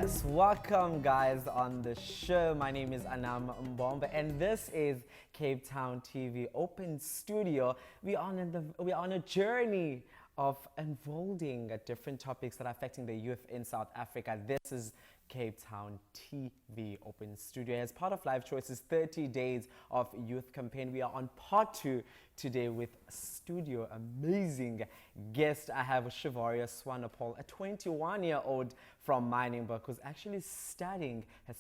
Yes, welcome guys on the show. My name is Anam Mbomba and this is Cape Town TV Open Studio. We are on a journey of unfolding different topics that are affecting the youth in South Africa. This is Cape Town TV Open Studio. As part of Life Choices 30 Days of Youth Campaign, we are on part 2 today with studio amazing guest. I have Shivaria Swanepoel, a 21-year-old from Miningburg who's actually studying her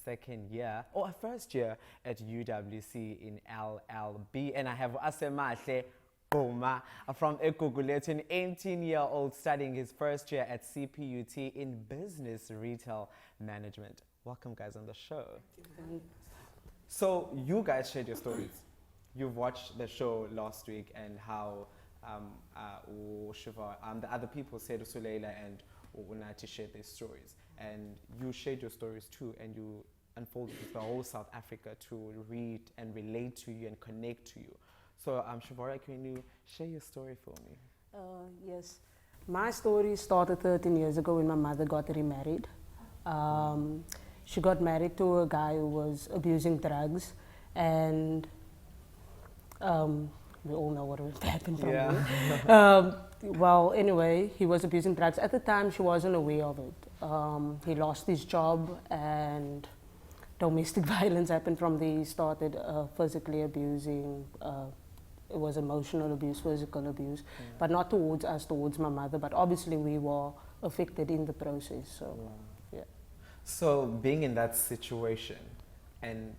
first year at UWC in LLB. And I have Asemahle Boma from Ekuguletu, an 18-year-old studying his first year at CPUT in Business Retail Management. Welcome guys on the show. So you guys shared your stories. You've watched the show last week and how the other people said Suleila and Unati shared their stories. And you shared your stories too, and you unfolded with the whole South Africa to read and relate to you and connect to you. So, Shivaria, can you share your story for me? Yes. My story started 13 years ago when my mother got remarried. She got married to a guy who was abusing drugs, and we all know what happened from there. Well, anyway, he was abusing drugs. At the time, she wasn't aware of it. He lost his job and domestic violence happened from there. He started physically abusing. It was emotional abuse, physical abuse, but not towards us, towards my mother. But obviously we were affected in the process. So, yeah. So being in that situation, and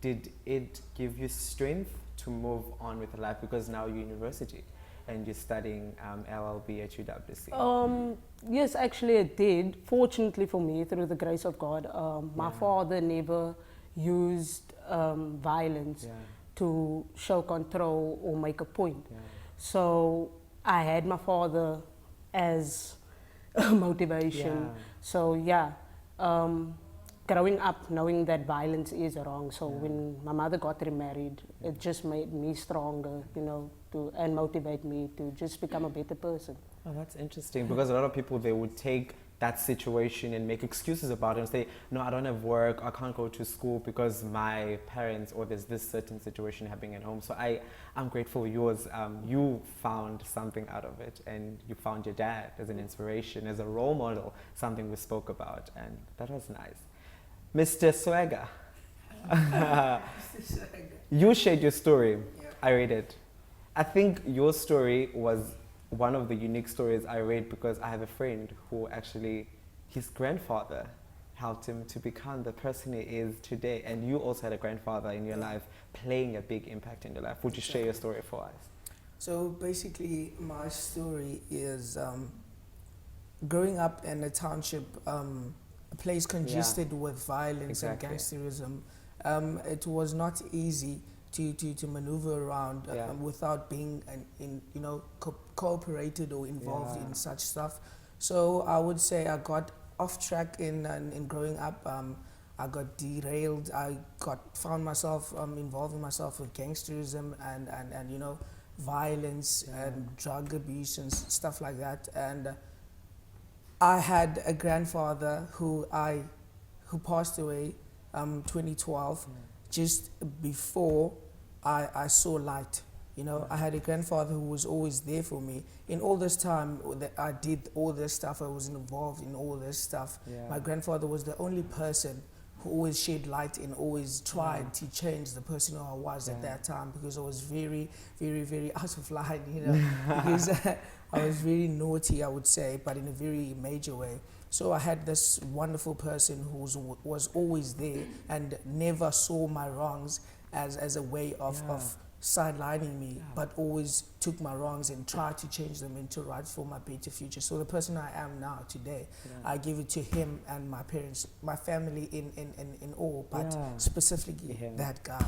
did it give you strength to move on with life? Because now you're in university and you're studying LLB at UWC. Yes, actually it did. Fortunately for me, through the grace of God, my father never used violence to show control or make a point. So I had my father as motivation. So growing up knowing that violence is wrong. So when my mother got remarried, it just made me stronger, and motivate me to just become a better person. Oh, that's interesting, because a lot of people, they would take that situation and make excuses about it and say, no, I don't have work, I can't go to school because my parents, or there's this certain situation happening at home. So I'm grateful you found something out of it, and you found your dad as an inspiration, as a role model, something we spoke about, and that was nice. Mr. Swagger, you shared your story. I read it. I think your story was one of the unique stories I read, because I have a friend who actually, his grandfather helped him to become the person he is today. And you also had a grandfather in your life playing a big impact in your life. Would you share your story for us? So basically, my story is growing up in a township, a place congested with violence and gangsterism. It was not easy to maneuver around without being cooperated or involved in such stuff. So I would say I got off track in growing up. I got derailed. I found myself involving myself with gangsterism and violence and drug abuse and stuff like that. And I had a grandfather who passed away 2012. Just before I saw light, I had a grandfather who was always there for me. In all this time that I did all this stuff, I was involved in all this stuff. My grandfather was the only person who always shed light and always tried to change the person who I was at that time, because I was very, very, very out of line, because I was very naughty, I would say, but in a very major way. So I had this wonderful person who was always there and never saw my wrongs as a way of sidelining me, but always took my wrongs and tried to change them into right for my better future. So the person I am now today, I give it to him and my parents, my family in all, but specifically that guy,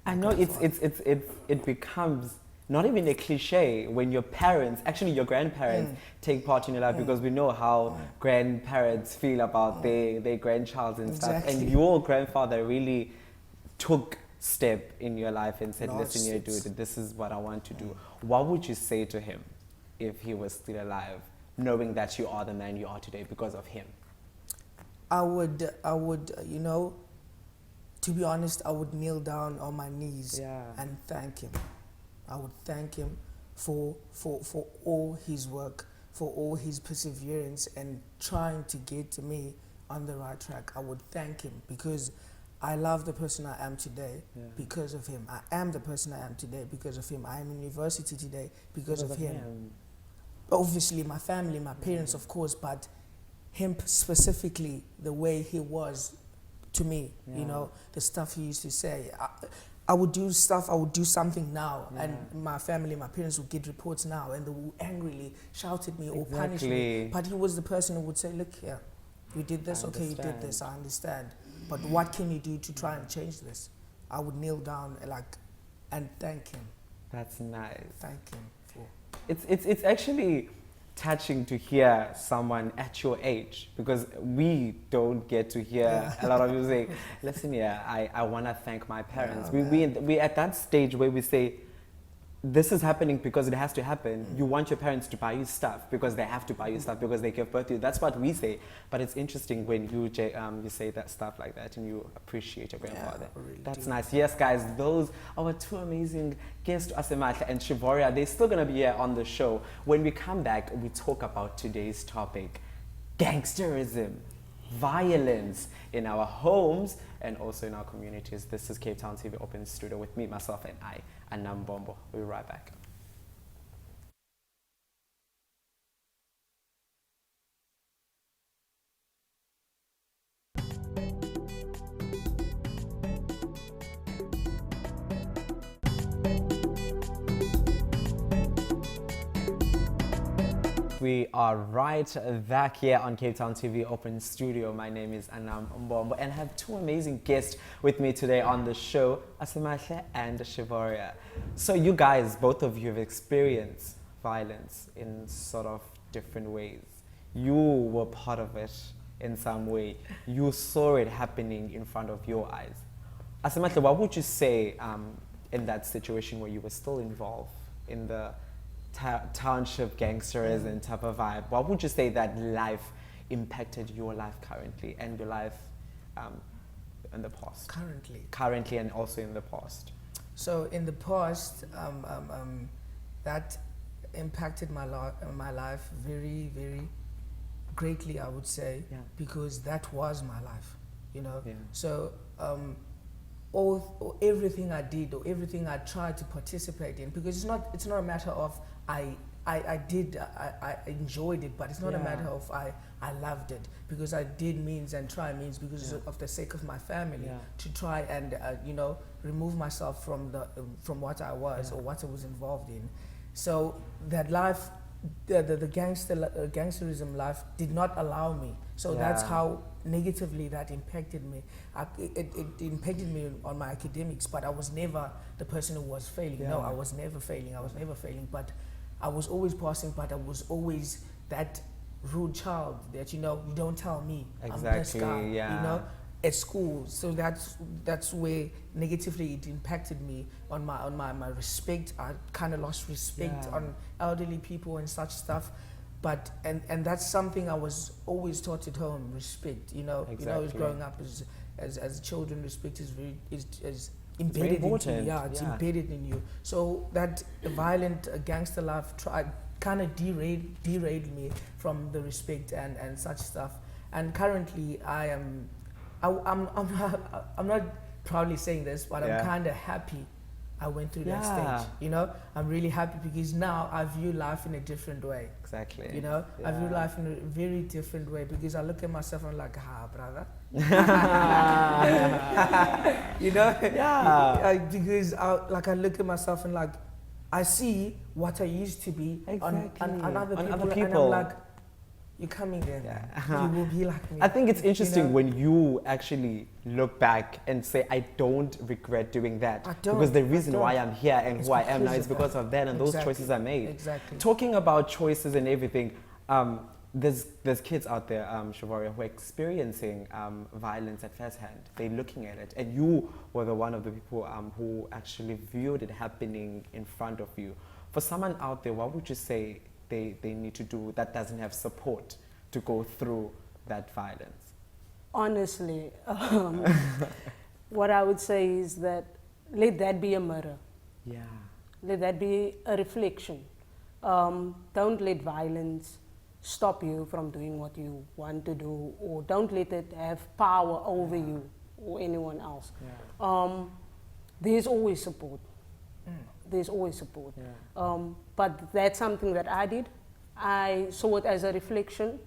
I know it becomes not even a cliche when your parents, actually your grandparents, take part in your life, because we know how grandparents feel about their grandchild and stuff. And your grandfather really took step in your life and said, listen here, dude, this is what I want to do. What would you say to him if he was still alive, knowing that you are the man you are today because of him? I would, to be honest, I would kneel down on my knees and thank him. I would thank him for all his work, for all his perseverance and trying to get me on the right track. I would thank him because I love the person I am today because of him. I am the person I am today because of him. I am in university today because of him. Obviously, my family, my parents, of course, but him specifically, the way he was to me, the stuff he used to say. I would do stuff, I would do something now, and my family, my parents would get reports now, and they would angrily shout at me or punish me. But he was the person who would say, look here, you did this, okay, you did this, I understand. But what can you do to try and change this? I would kneel down and thank him. That's nice. Thank him for. It's actually touching to hear someone at your age, because we don't get to hear a lot of you say, listen here, I want to thank my parents. We at that stage where we say, this is happening because it has to happen. You want your parents to buy you stuff because they have to buy you stuff because they give birth to you. That's what we say. But it's interesting when you say that stuff like that and you appreciate your grandfather. Really That's nice. Yes, guys, those are our two amazing guests, Asemahle and Shivoria. They're still going to be here on the show. When we come back, we talk about today's topic, gangsterism, violence in our homes and also in our communities. This is Cape Town TV Open Studio with me, myself, and I, Anam Bombo. We'll be right back. We are right back here on Cape Town TV Open Studio. My name is Anam Mbombo and I have two amazing guests with me today on the show, Asemahle and Shivoria. So you guys, both of you have experienced violence in sort of different ways. You were part of it in some way. You saw it happening in front of your eyes. Asemahle, what would you say in that situation where you were still involved in the township gangsterism type of vibe? What would you say that life impacted your life currently and your life in the past? Currently and also in the past. So in the past, that impacted my life very, very greatly, I would say, because that was my life, So everything I did or everything I tried to participate in, because it's not a matter of I enjoyed it, but it's not a matter of I loved it, because I did means because of the sake of my family to try and remove myself from what I was or what I was involved in. So that life, the gangsterism life did not allow me. So that's how negatively that impacted me. It impacted me on my academics, but I was never the person who was failing. No, I was never failing. But I was always passing, but I was always that rude child that, you don't tell me. Exactly, I'm this guy, at school. So that's where negatively it impacted me on my respect. I kind of lost respect on elderly people and such stuff. But and that's something I was always taught at home, respect. As growing up as children, respect is embedded into you. It's embedded in you. So that violent gangster life kind of derailed me from the respect and such stuff. And currently I'm not proudly saying this, but I'm kind of happy I went through that stage. I'm really happy because now I view life in a different way. Exactly. I view life in a very different way because I look at myself and I'm like, brother. Because I look at myself and I see what I used to be on other people, and I'm like, you're coming there. You will be like me. I think it's interesting when you actually look back and say, I don't regret doing that. Because the reason why I'm here and who I am now is because of that and those choices I made. Exactly. Talking about choices and everything, there's kids out there, Shivoria, who are experiencing violence at first hand. They're looking at it. And you were one of the people who actually viewed it happening in front of you. For someone out there, what would you say they need to do that doesn't have support to go through that violence? Honestly, what I would say is that let that be a mirror. Yeah. Let that be a reflection. Don't let violence stop you from doing what you want to do, or don't let it have power over you or anyone else. Yeah. There's always support. There's always support. Yeah. But that's something that I did. I saw it as a reflection.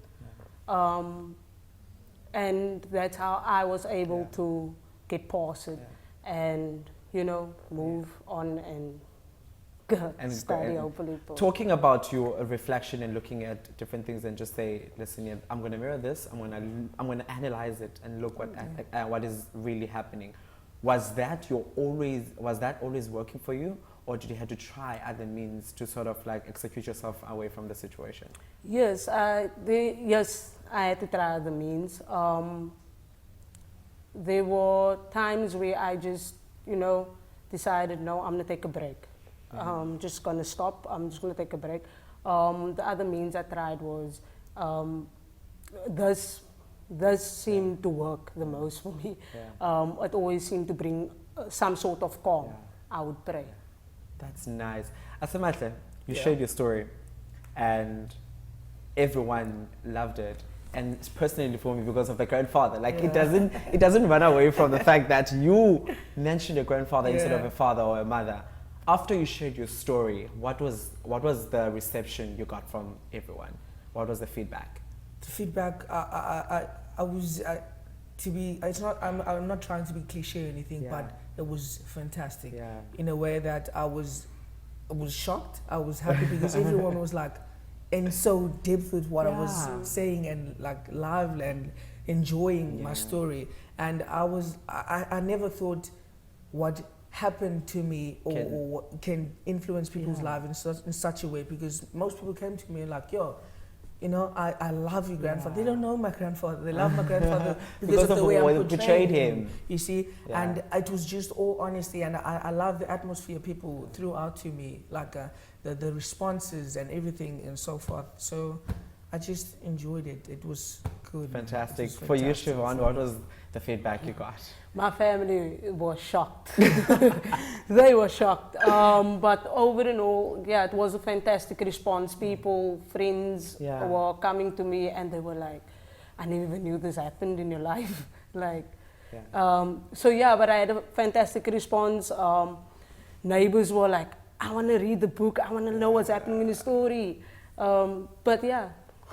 And that's how I was able to get past it and, move on and study, hopefully. Talking about your reflection and looking at different things and just say, listen, yeah, I'm going to mirror this. I'm going to analyze it and look what is really happening. Was that always working for you, or did you have to try other means to sort of like execute yourself away from the situation? Yes, I had to try other means. There were times where I just, decided, no, I'm going to take a break. I'm just going to stop. I'm just going to take a break. The other means I tried was, this seemed to work the most for me. It always seemed to bring some sort of calm. I would pray. That's nice. Asamahle, you shared your story and everyone loved it. And personally for me, because of the grandfather, like it doesn't run away from the fact that you mentioned your grandfather instead of a father or a mother. After you shared your story, what was the reception you got from everyone? What was the feedback? The feedback, I'm not trying to be cliche or anything, but it was fantastic. In a way that I was shocked. I was happy because everyone was like, in so depth with what I was saying and like live and enjoying my story. And I never thought what happened to me or can influence people's lives in such a way, because most people came to me like, yo, I love your grandfather. They don't know my grandfather. They love my grandfather because of the way I portrayed him. You see, and it was just all honesty, and I love the atmosphere people threw out to me, like the responses and everything and so forth. So I just enjoyed it. It was good. Fantastic. For you, Siobhan, what was the feedback you got? My family was shocked. They were shocked. But over and all, it was a fantastic response. People, friends were coming to me and they were like, I never even knew this happened in your life. But I had a fantastic response. Neighbors were like, I want to read the book. I want to know what's happening in the story.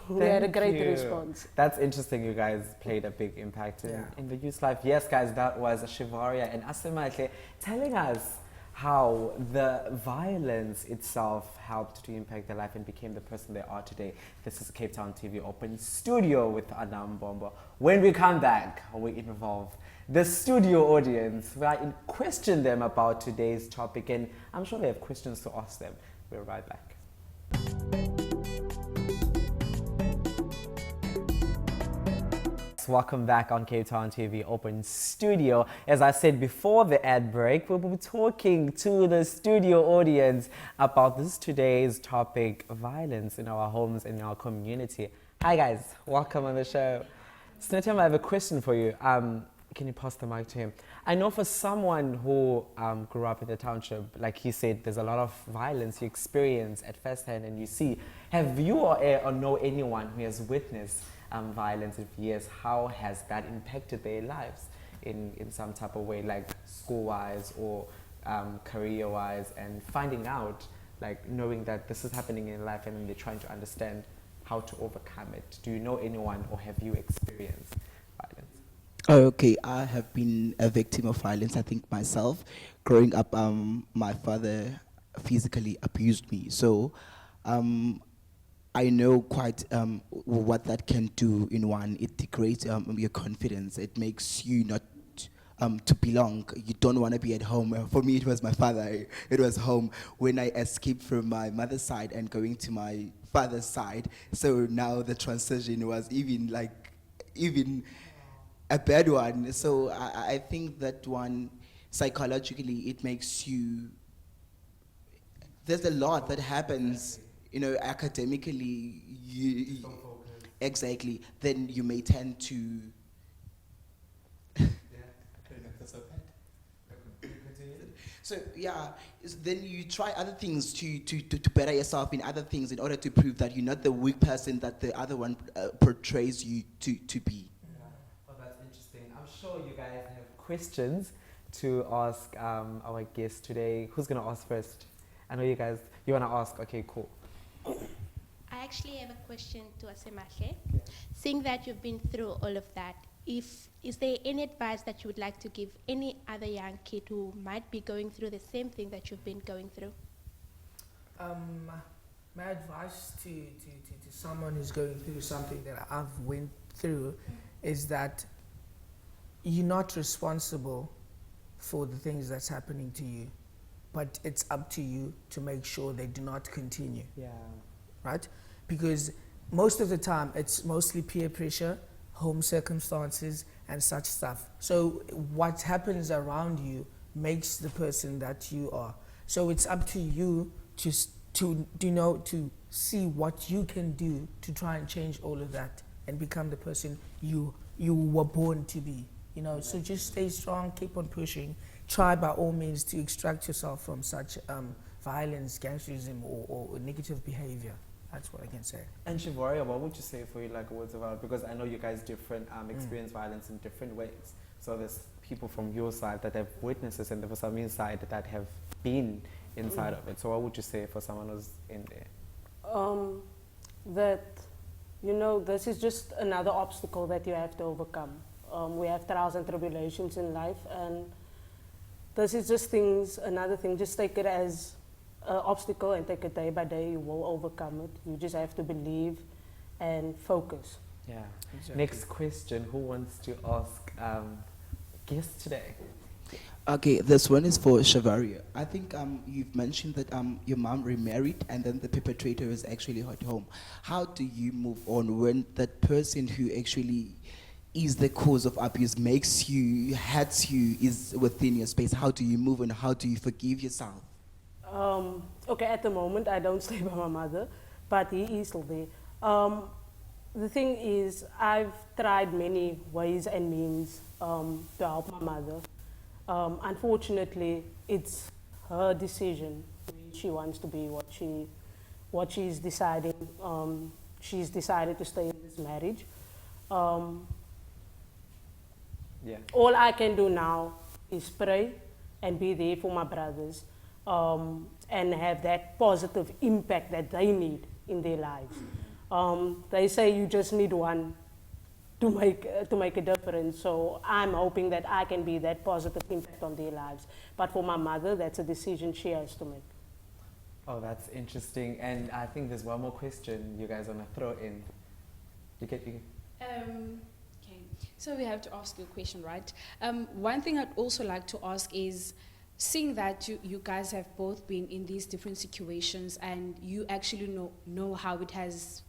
We had a great response. That's interesting. You guys played a big impact in the youth life. Yes, guys, that was Shivaria and Asemahle telling us how the violence itself helped to impact their life and became the person they are today. This is Cape Town TV Open Studio with Anam Bombo. When we come back, we involve the studio audience. We question them about today's topic, and I'm sure they have questions to ask them. We'll be right back. Welcome back on Cape Town TV Open Studio. As I said before the ad break, we'll be talking to the studio audience about today's topic, violence in our homes, in our community. Hi guys, welcome on the show. Snetem, I have a question for you. Can you pass the mic to him? I know for someone who grew up in the township, like he said, there's a lot of violence you experience at first hand and you see. Have you or know anyone who has witnessed violence? If yes, how has that impacted their lives in some type of way, like school-wise or career-wise, and finding out, like knowing that this is happening in life and they're trying to understand how to overcome it? Do you know anyone or have you experienced violence? Okay, I have been a victim of violence, I think myself. Growing up, my father physically abused me. So I know quite what that can do in one. It degrades your confidence. It makes you not to belong. You don't want to be at home. For me, it was my father. It was home. When I escaped from my mother's side and going to my father's side, so now the transition was even a bad one. So I think that one, psychologically, it makes you, there's a lot that happens, academically, exactly, then you may tend to so bad. So yeah, then you try other things to better yourself in other things in order to prove that you're not the weak person that the other one portrays you to be. Yeah. Oh, that's interesting. I'm sure you guys have questions to ask our guest today. Who's gonna ask first? I know you guys. You wanna ask? Okay, cool. I actually have a question to Asemahle. Seeing that you've been through all of that, is there any advice that you would like to give any other young kid who might be going through the same thing that you've been going through? My advice to someone who's going through something that I've went through is that you're not responsible for the things that's happening to you, but it's up to you to make sure they do not continue. Yeah. Right? Because most of the time it's mostly peer pressure, home circumstances, and such stuff. So what happens around you makes the person that you are. So it's up to you to see what you can do to try and change all of that and become the person you were born to be. So just stay strong, keep on pushing. Try by all means to extract yourself from such violence, gangsterism, or negative behavior. That's what I can say. And Shivaria, what would you say for you, like words of advice? Because I know you guys experience violence in different ways. So there's people from your side that have witnesses, and there's some inside that have been inside of it. So what would you say for someone who's in there? That this is just another obstacle that you have to overcome. We have trials and tribulations in life, and this is just another thing. Just take it as an obstacle and take it day by day. You will overcome it. You just have to believe and focus. Yeah. Exactly. Next question. Who wants to ask guest today? Okay, this one is for Shivaria. I think you've mentioned that your mom remarried and then the perpetrator is actually at home. How do you move on when that person who actually is the cause of abuse makes you, hurts you, is within your space? How do you move on? How do you forgive yourself? Okay, at the moment I don't stay by my mother, but he is still there. The thing is, I've tried many ways and means to help my mother. Unfortunately, it's her decision where she wants to be, what she's deciding. She's decided to stay in this marriage. Yeah. All I can do now is pray and be there for my brothers, and have that positive impact that they need in their lives. They say you just need one to make a difference. So I'm hoping that I can be that positive impact on their lives. But for my mother, that's a decision she has to make. Oh, that's interesting. And I think there's one more question you guys want to throw in. Okay. So we have to ask you a question, right? One thing I'd also like to ask is, seeing that you guys have both been in these different situations and you actually know how it has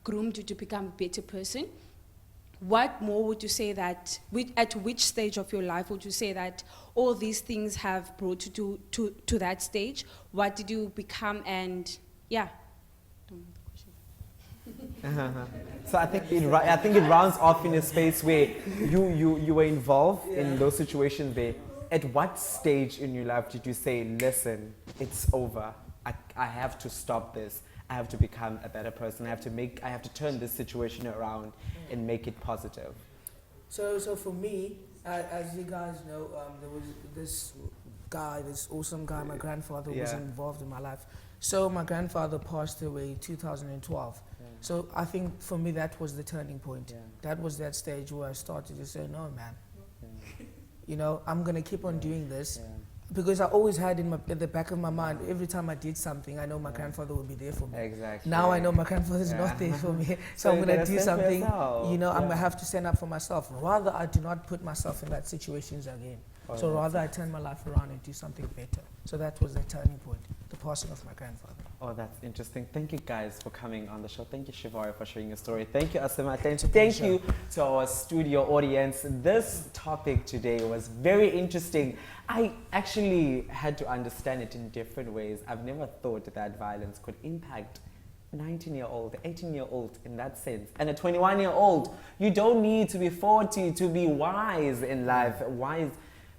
groomed you to become a better person, what more would you say that, at which stage of your life would you say that all these things have brought you to that stage? What did you become? And yeah. So I think it rounds off in a space where you were involved in those situations there. At what stage in your life did you say, listen, it's over, I have to stop this, I have to become a better person, I have to turn this situation around and make it positive? So for me, as you guys know, there was this awesome guy, my grandfather was involved in my life. So my grandfather passed away in 2012. So I think for me that was the turning point. That was that stage where I started to say, no man, I'm going to keep on doing this. Because I always had in the back of my mind, every time I did something, I know my grandfather would be there for me. Exactly. Now I know my grandfather's not there for me. So I'm going to do something, I'm going to have to stand up for myself. Rather, I do not put myself in that situations again. So rather, I turn my life around and do something better. So that was the turning point, the passing of my grandfather. Oh, that's interesting. Thank you guys for coming on the show. Thank you, Shivaria, for sharing your story. Thank you, Asema. Thank you to our studio audience. This topic today was very interesting. I actually had to understand it in different ways. I've never thought that violence could impact 19-year-old, 18-year-old in that sense. And a 21-year-old, you don't need to be 40 to be wise in life. Wise.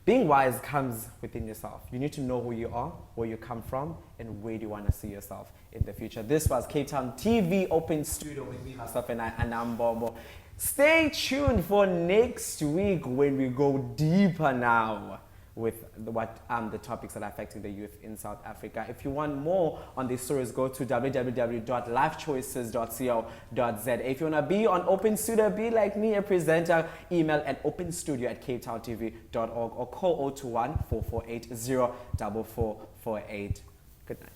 being wise comes within yourself. You need to know who you are, where you come from, and where do you want to see yourself in the future. This was Cape Town TV Open Studio with me, myself, and Anam Bombo. Stay tuned for next week when we go deeper now with the topics that are affecting the youth in South Africa. If you want more on these stories, go to www.lifechoices.co.za. If you want to be on Open Studio, be like me, a presenter, email at openstudio@capetowntv.org or call 021 448 0448. Good night.